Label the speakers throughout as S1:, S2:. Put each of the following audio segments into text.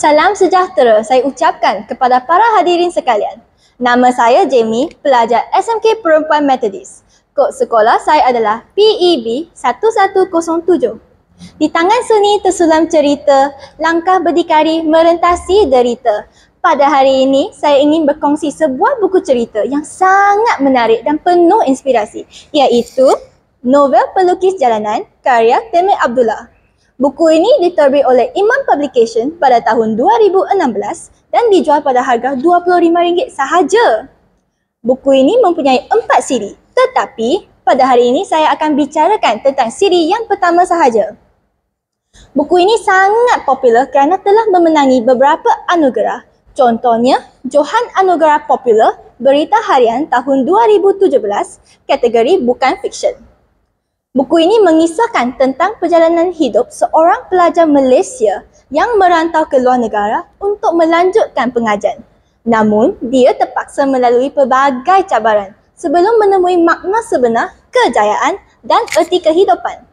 S1: Salam sejahtera saya ucapkan kepada para hadirin sekalian. Nama saya Jamie, pelajar SMK Perempuan Methodist. Kod sekolah saya adalah PEB 1107. Di tangan seni tersulam cerita, langkah berdikari merentasi derita. Pada hari ini, saya ingin berkongsi sebuah buku cerita yang sangat menarik dan penuh inspirasi, iaitu novel Pelukis Jalanan karya Temeh Abdullah. Buku ini diterbit oleh Imam Publication pada tahun 2016 dan dijual pada harga RM25 sahaja. Buku ini mempunyai 4 siri, tetapi pada hari ini saya akan bicarakan tentang siri yang pertama sahaja. Buku ini sangat popular kerana telah memenangi beberapa anugerah. Contohnya, Johan Anugerah Popular Berita Harian tahun 2017, kategori bukan fiksyen. Buku ini mengisahkan tentang perjalanan hidup seorang pelajar Malaysia yang merantau ke luar negara untuk melanjutkan pengajian. Namun, dia terpaksa melalui pelbagai cabaran sebelum menemui makna sebenar, kejayaan dan erti kehidupan.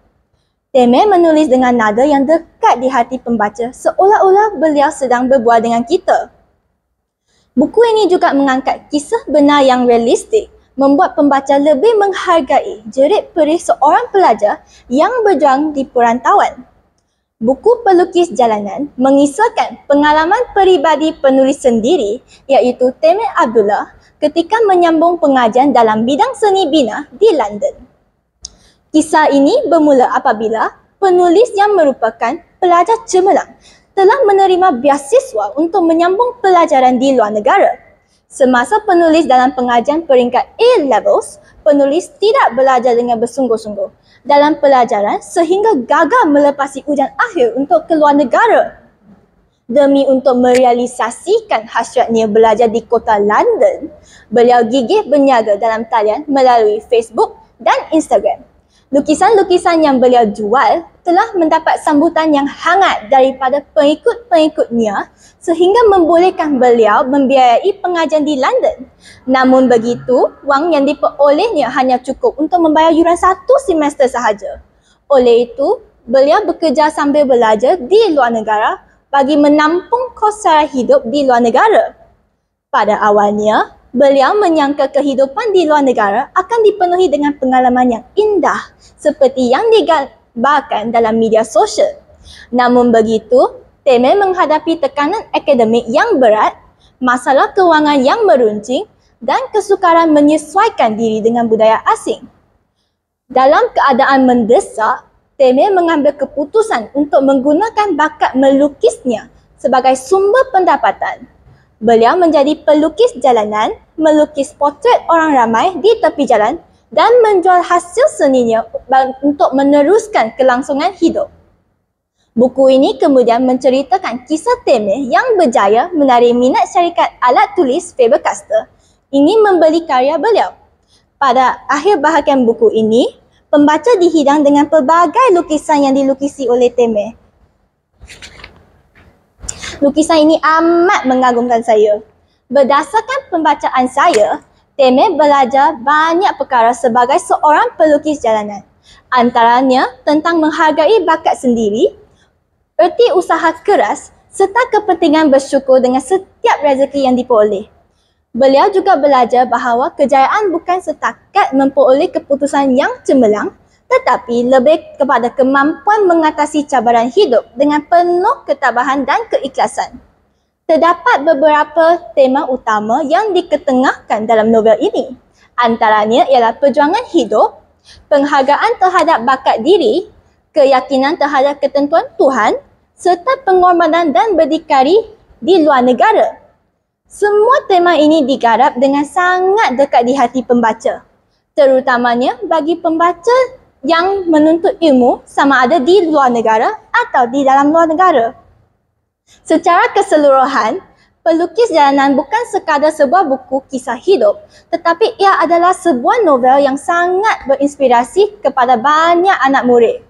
S1: Temeh menulis dengan nada yang dekat di hati pembaca, seolah-olah beliau sedang berbual dengan kita. Buku ini juga mengangkat kisah benar yang realistik, membuat pembaca lebih menghargai jerit perih seorang pelajar yang berjuang di perantauan. Buku Pelukis Jalanan mengisahkan pengalaman peribadi penulis sendiri, iaitu Temeh Abdullah, ketika menyambung pengajian dalam bidang seni bina di London. Kisah ini bermula apabila penulis yang merupakan pelajar cemerlang telah menerima beasiswa untuk menyambung pelajaran di luar negara. Semasa penulis dalam pengajian peringkat A-levels, penulis tidak belajar dengan bersungguh-sungguh dalam pelajaran sehingga gagal melepasi ujian akhir untuk keluar negara. Demi untuk merealisasikan hasratnya belajar di kota London, beliau gigih berniaga dalam talian melalui Facebook dan Instagram. Lukisan-lukisan yang beliau jual telah mendapat sambutan yang hangat daripada pengikut-pengikutnya sehingga membolehkan beliau membiayai pengajian di London. Namun begitu, wang yang diperolehnya hanya cukup untuk membayar yuran 1 semester sahaja. Oleh itu, beliau bekerja sambil belajar di luar negara bagi menampung kos sara hidup di luar negara. Pada awalnya, beliau menyangka kehidupan di luar negara akan dipenuhi dengan pengalaman yang indah seperti yang digambarkan dalam media sosial. Namun begitu, Temeh menghadapi tekanan akademik yang berat, masalah kewangan yang meruncing dan kesukaran menyesuaikan diri dengan budaya asing. Dalam keadaan mendesak, Temeh mengambil keputusan untuk menggunakan bakat melukisnya sebagai sumber pendapatan. Beliau menjadi pelukis jalanan, melukis potret orang ramai di tepi jalan dan menjual hasil seninya untuk meneruskan kelangsungan hidup. Buku ini kemudian menceritakan kisah Temeh yang berjaya menarik minat syarikat alat tulis Faber-Castell ingin membeli karya beliau. Pada akhir bahagian buku ini, pembaca dihidang dengan pelbagai lukisan yang dilukisi oleh Temeh. Lukisan ini amat mengagumkan saya. Berdasarkan pembacaan saya, Temeh belajar banyak perkara sebagai seorang pelukis jalanan. Antaranya tentang menghargai bakat sendiri, erti usaha keras serta kepentingan bersyukur dengan setiap rezeki yang diperoleh. Beliau juga belajar bahawa kejayaan bukan setakat memperoleh keputusan yang cemerlang, tetapi lebih kepada kemampuan mengatasi cabaran hidup dengan penuh ketabahan dan keikhlasan. Terdapat beberapa tema utama yang diketengahkan dalam novel ini. Antaranya ialah perjuangan hidup, penghargaan terhadap bakat diri, keyakinan terhadap ketentuan Tuhan, serta pengorbanan dan berdikari di luar negara. Semua tema ini digarap dengan sangat dekat di hati pembaca, terutamanya bagi pembaca yang menuntut ilmu sama ada di luar negara atau di dalam luar negara. Secara keseluruhan, Pelukis Jalanan bukan sekadar sebuah buku kisah hidup, tetapi ia adalah sebuah novel yang sangat berinspirasi kepada banyak anak murid.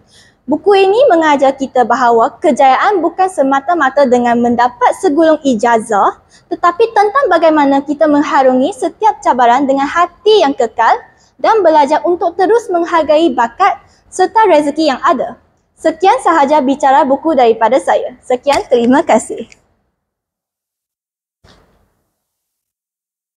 S1: Buku ini mengajar kita bahawa kejayaan bukan semata-mata dengan mendapat segulung ijazah, tetapi tentang bagaimana kita mengharungi setiap cabaran dengan hati yang kekal dan belajar untuk terus menghargai bakat serta rezeki yang ada. Sekian sahaja bicara buku daripada saya. Sekian, terima kasih.